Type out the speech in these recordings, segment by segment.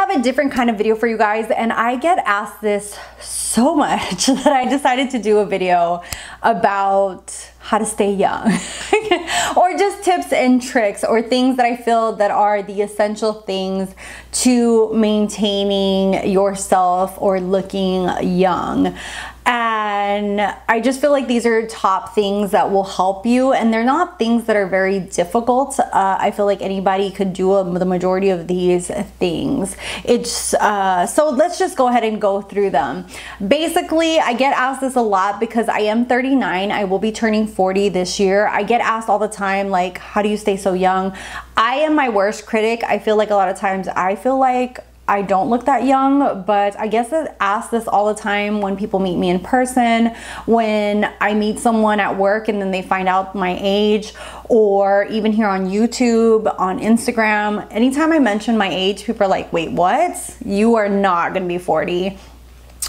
have a different kind of video for you guys, and I get asked this so much that I decided to do a video about how to stay young or just tips and tricks or things that I feel that are the essential things to maintaining yourself or looking young. And I just feel like these are top things that will help you, and they're not things that are very difficult. I feel like anybody could do the majority of these things. It's so let's just go ahead and go through them. Basically, I get asked this a lot because I am 39. I will be turning 40 this year. I get asked all the time, like, how do you stay so young? I am my worst critic. I feel like a lot of times I feel like I don't look that young, but I guess I ask this all the time when people meet me in person, when I meet someone at work and then they find out my age, or even here on YouTube, on Instagram. Anytime I mention my age, people are like, wait, what? You are not gonna be 40.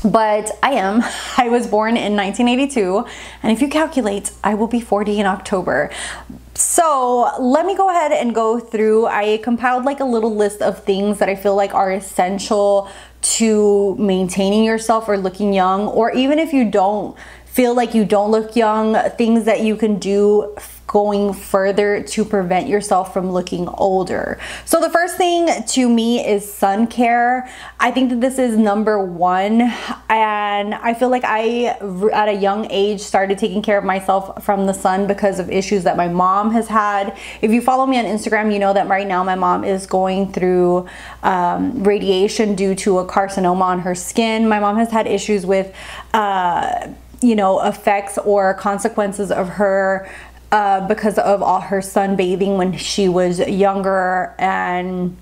But I am. I was born in 1982, and if you calculate, I will be 40 in October. So let me go ahead and go through. I compiled like a little list of things that I feel like are essential to maintaining yourself or looking young, or even if you don't feel like you don't look young, things that you can do going further to prevent yourself from looking older. So the first thing to me is sun care. I think that this is number one, and I feel like I at a young age started taking care of myself from the sun because of issues that my mom has had. If you follow me on Instagram, you know that right now my mom is going through radiation due to a carcinoma on her skin. My mom has had issues with you know, effects or consequences of her because of all her sunbathing when she was younger, and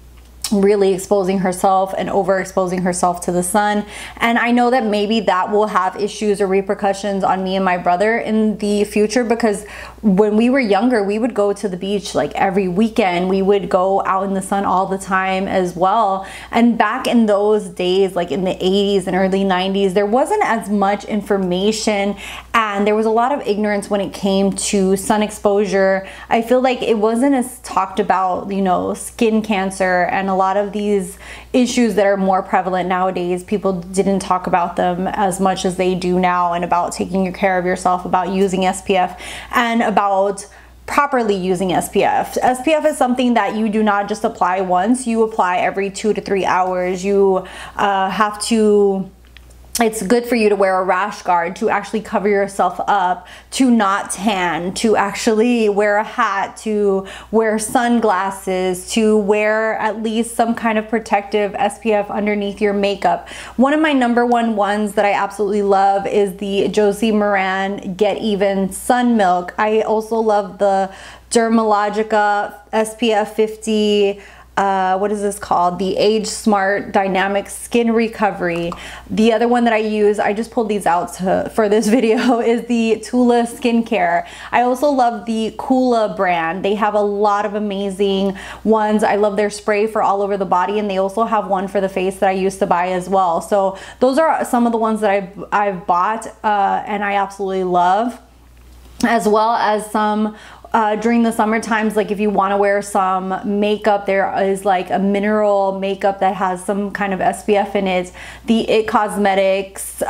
really exposing herself and overexposing herself to the sun. And I know that maybe that will have issues or repercussions on me and my brother in the future, because when we were younger, we would go to the beach like every weekend. We would go out in the sun all the time as well. And back in those days, like in the 80s and early 90s, there wasn't as much information, and there was a lot of ignorance when it came to sun exposure. I feel like it wasn't as talked about, you know, skin cancer and a lot of these issues that are more prevalent nowadays. People didn't talk about them as much as they do now, and about taking care of yourself, about using SPF, and about properly using SPF. SPF is something that you do not just apply once, you apply every 2 to 3 hours. You have to, it's good for you to wear a rash guard, to actually cover yourself up, to not tan, to actually wear a hat, to wear sunglasses, to wear at least some kind of protective SPF underneath your makeup. One of my number one ones that I absolutely love is the Josie Maran Get Even Sun Milk. I also love the Dermalogica SPF 50, what is this called? The Age Smart Dynamic Skin Recovery. The other one that I use, I just pulled these out for this video, is the Tula Skincare. I also love the Kula brand. They have a lot of amazing ones. I love their spray for all over the body, and they also have one for the face that I used to buy as well. So those are some of the ones that I've bought and I absolutely love, as well as some during the summer times, like if you want to wear some makeup, there is like a mineral makeup that has some kind of SPF in it. The IT Cosmetics,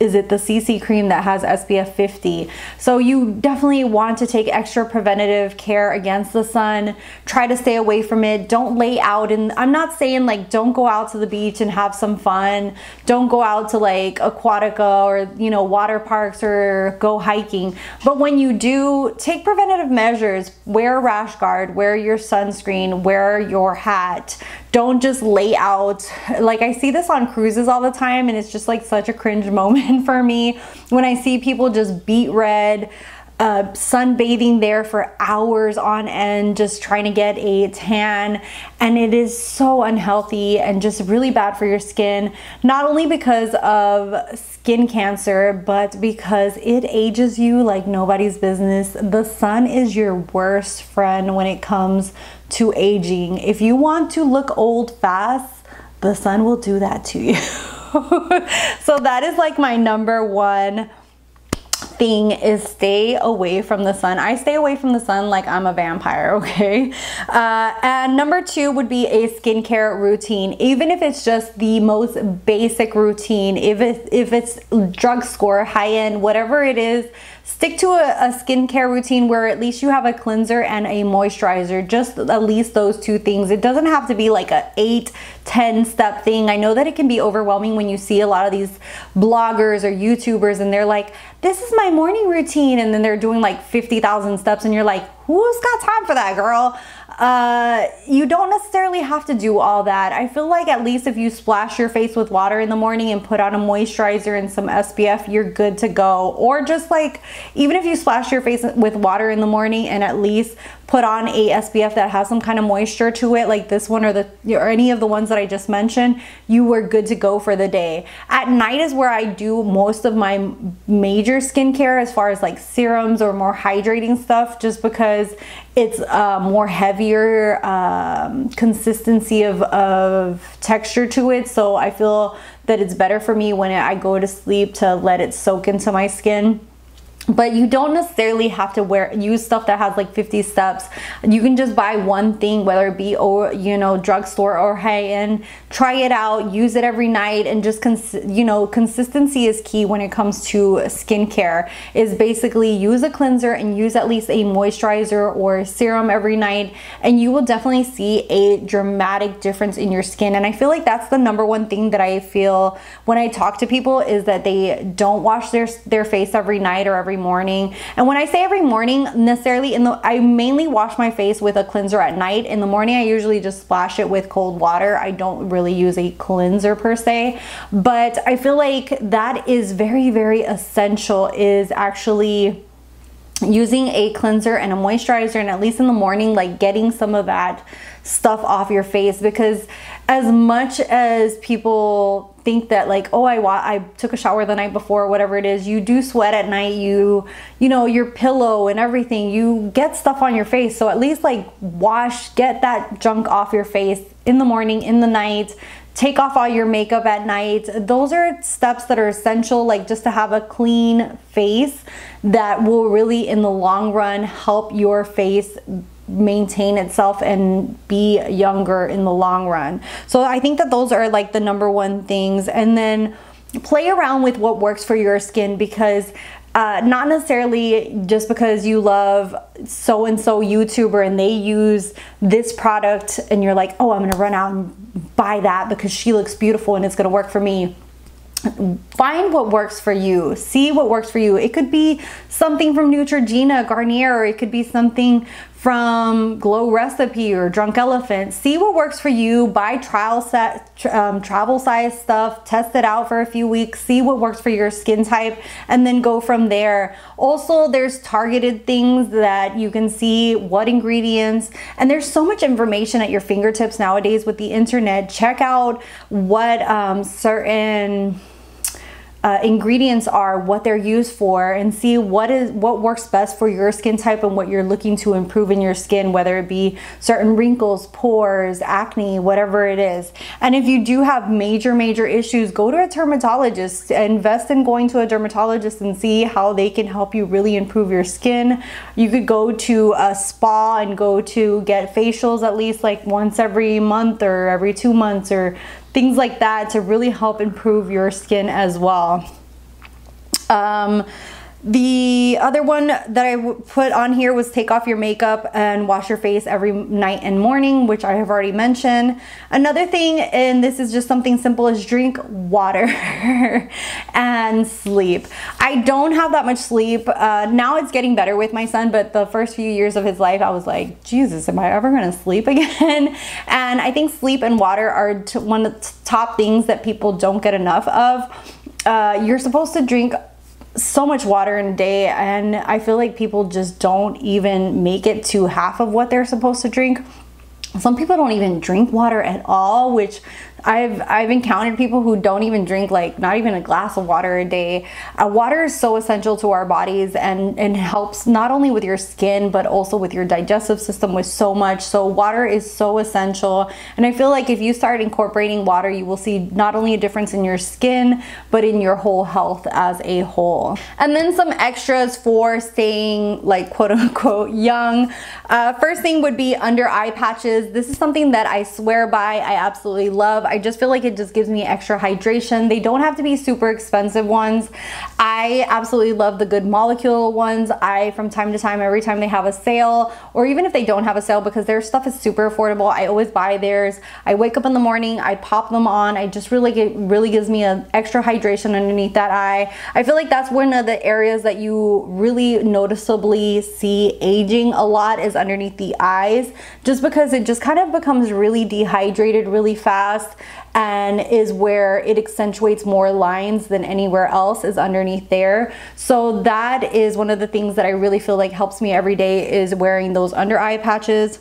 is it the CC cream that has SPF 50? So you definitely want to take extra preventative care against the sun. Try to stay away from it. Don't lay out, and I'm not saying like don't go out to the beach and have some fun. Don't go out to like Aquatica or, you know, water parks, or go hiking. But when you do, take preventative measures. Wear a rash guard, wear your sunscreen, wear your hat. Don't just lay out. Like I see this on cruises all the time, and it's just like such a cringe moment for me when I see people just beet red, sunbathing there for hours on end, just trying to get a tan. And it is so unhealthy and just really bad for your skin, not only because of skin cancer, but because it ages you like nobody's business. The sun is your worst friend when it comes to aging. If you want to look old fast, the sun will do that to you. So that is like my number one thing is stay away from the sun. I stay away from the sun like I'm a vampire, okay? And number 2 would be a skincare routine. Even if it's just the most basic routine, if it's drugstore, high-end, whatever it is, stick to a skincare routine where at least you have a cleanser and a moisturizer, just at least those 2 things. It doesn't have to be like a 8-10 step thing. I know that it can be overwhelming when you see a lot of these bloggers or YouTubers and they're like, this is my morning routine, and then they're doing like 50,000 steps and you're like, who's got time for that, girl? You don't necessarily have to do all that. I feel like at least if you splash your face with water in the morning and put on a moisturizer and some SPF, you're good to go. Or just like, even if you splash your face with water in the morning and at least put on a SPF that has some kind of moisture to it, like this one or any of the ones that I just mentioned, you were good to go for the day. At night is where I do most of my major skincare as far as like serums or more hydrating stuff, just because it's more heavier consistency of texture to it. So I feel that it's better for me when I go to sleep to let it soak into my skin. But you don't necessarily have to use stuff that has like 50 steps. You can just buy one thing, whether it be, you know, drugstore or high-end. Try it out, use it every night, and just you know, consistency is key when it comes to skincare. Is basically use a cleanser and use at least a moisturizer or serum every night, and you will definitely see a dramatic difference in your skin. And I feel like that's the number one thing that I feel when I talk to people, is that they don't wash their face every night or every morning. And when I say every morning, necessarily I mainly wash my face with a cleanser at night. In the morning, I usually just splash it with cold water. I don't really use a cleanser per se, but I feel like that is very, very essential, is actually using a cleanser and a moisturizer, and at least in the morning, like getting some of that stuff off your face. Because as much as people think that like, oh, I took a shower the night before, whatever it is, you do sweat at night, you know, your pillow and everything, you get stuff on your face. So at least like get that junk off your face in the morning, in the night. Take off all your makeup at night. Those are steps that are essential, like just to have a clean face that will really in the long run help your face maintain itself and be younger in the long run. So I think that those are like the number one things. And then play around with what works for your skin, because not necessarily just because you love so-and-so YouTuber and they use this product and you're like, oh, I'm gonna run out and buy that because she looks beautiful and it's gonna work for me. Find what works for you. See what works for you. It could be something from Neutrogena, Garnier, or it could be something from Glow Recipe or Drunk Elephant. See what works for you. Buy travel size stuff. Test it out for a few weeks. See what works for your skin type, and then go from there. Also, there's targeted things that you can see what ingredients, and there's so much information at your fingertips nowadays with the internet. Check out what certain ingredients are, what they're used for, and see what works best for your skin type and what you're looking to improve in your skin, whether it be certain wrinkles, pores, acne, whatever it is. And if you do have major issues, go to a dermatologist. Invest in going to a dermatologist and see how they can help you really improve your skin. You could go to a spa and go to get facials at least like once every month or every 2 months, or things like that, to really help improve your skin as well. The other one that I put on here was take off your makeup and wash your face every night and morning, which I have already mentioned. Another thing, and this is just something simple, is drink water and sleep. I don't have that much sleep. Now it's getting better with my son, but the first few years of his life, I was like, Jesus, am I ever gonna sleep again? And I think sleep and water are one of the top things that people don't get enough of. You're supposed to drink so much water in a day, and I feel like people just don't even make it to half of what they're supposed to drink. Some people don't even drink water at all, which I've encountered people who don't even drink, like, not even a glass of water a day. Water is so essential to our bodies, and helps not only with your skin but also with your digestive system with so much. So water is so essential, and I feel like if you start incorporating water, you will see not only a difference in your skin but in your whole health as a whole. And then some extras for staying, like, quote unquote young. First thing would be under eye patches. This is something that I swear by. I absolutely love. I just feel like it just gives me extra hydration. They don't have to be super expensive ones. I absolutely love the Good Molecule ones. From time to time, every time they have a sale, or even if they don't have a sale, because their stuff is super affordable, I always buy theirs. I wake up in the morning, I pop them on. I just it really gives me an extra hydration underneath that eye. I feel like that's one of the areas that you really noticeably see aging a lot, is underneath the eyes, just because it just kind of becomes really dehydrated really fast, and is where it accentuates more lines than anywhere else, is underneath there. So that is one of the things that I really feel like helps me every day, is wearing those under eye patches.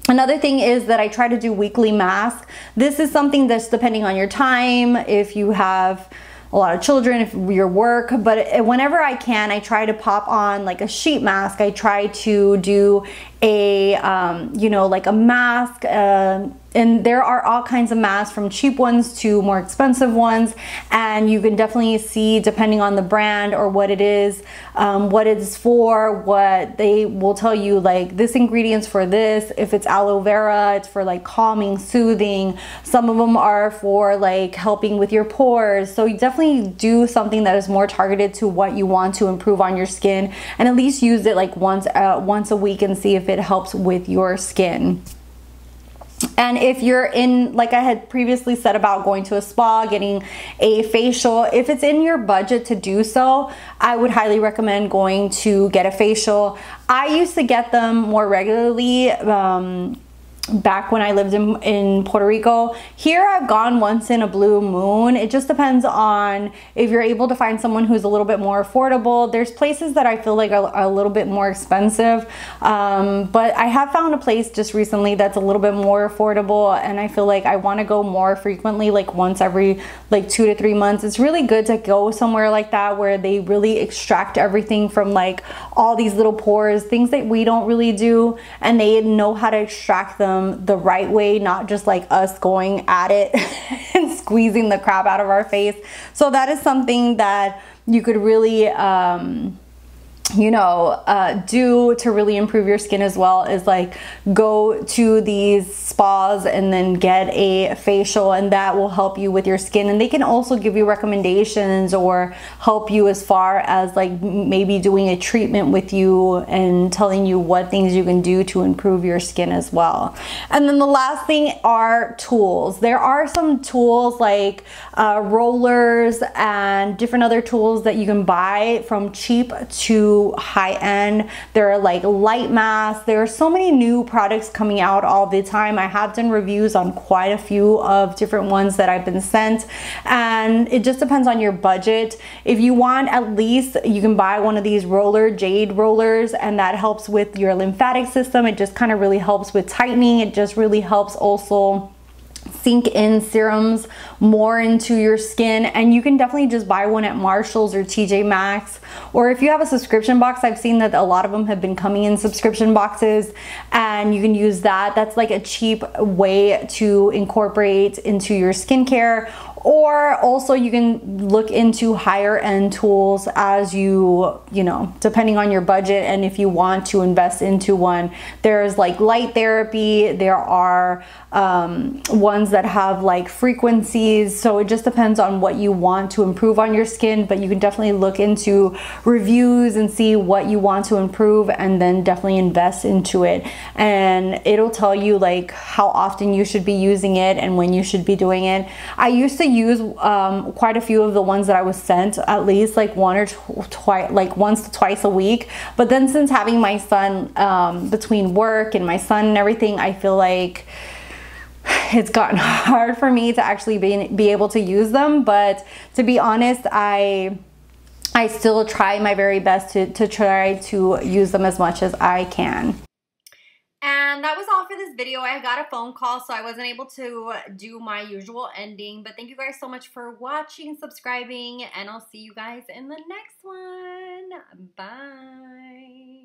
Another thing is that I try to do weekly masks. This is something that's depending on your time, if you have a lot of children, if your work, but whenever I can, I try to pop on like a sheet mask. I try to do a you know, like a mask, and there are all kinds of masks, from cheap ones to more expensive ones, and you can definitely see, depending on the brand or what it is, what it's for. What they will tell you, like, this ingredient's for this. If it's aloe vera, it's for like calming, soothing. Some of them are for like helping with your pores. So you definitely do something that is more targeted to what you want to improve on your skin, and at least use it like once a week and see if it helps with your skin. And if you're in, like I had previously said about going to a spa, getting a facial, if it's in your budget to do so, I would highly recommend going to get a facial. I used to get them more regularly back when I lived in Puerto Rico. Here I've gone once in a blue moon. It just depends on if you're able to find someone who's a little bit more affordable. There's places that I feel like are a little bit more expensive, but I have found a place just recently that's a little bit more affordable, and I feel like I want to go more frequently, like once every like 2 to 3 months. It's really good to go somewhere like that where they really extract everything from like all these little pores, things that we don't really do, and they know how to extract them the right way, not just like us going at it and squeezing the crap out of our face. So that is something that you could really you know, do to really improve your skin as well, is like go to these spas and then get a facial, and that will help you with your skin. And they can also give you recommendations or help you as far as like maybe doing a treatment with you and telling you what things you can do to improve your skin as well. And then the last thing are tools. There are some tools like rollers and different other tools that you can buy, from cheap to high end. There are like light masks. There are so many new products coming out all the time. I have done reviews on quite a few of different ones that I've been sent, and it just depends on your budget. If you want, at least you can buy one of these jade rollers, and that helps with your lymphatic system. It just kind of really helps with tightening. It just really helps also sink in serums more into your skin. And you can definitely just buy one at Marshall's or TJ Maxx, or if you have a subscription box, I've seen that a lot of them have been coming in subscription boxes, and you can use that. That's like a cheap way to incorporate into your skincare. Or also you can look into higher end tools as you know, depending on your budget, and if you want to invest into one. There's like light therapy, there are ones that have like frequencies, so it just depends on what you want to improve on your skin. But you can definitely look into reviews and see what you want to improve, and then definitely invest into it, and it'll tell you like how often you should be using it and when you should be doing it. I used to use quite a few of the ones that I was sent, at least like once to twice a week. But then since having my son, between work and my son and everything, I feel like it's gotten hard for me to actually be able to use them. But to be honest, I still try my very best to try to use them as much as I can. And And that was all for this video. I got a phone call, so I wasn't able to do my usual ending. But thank you guys so much for watching, subscribing, and I'll see you guys in the next one. Bye.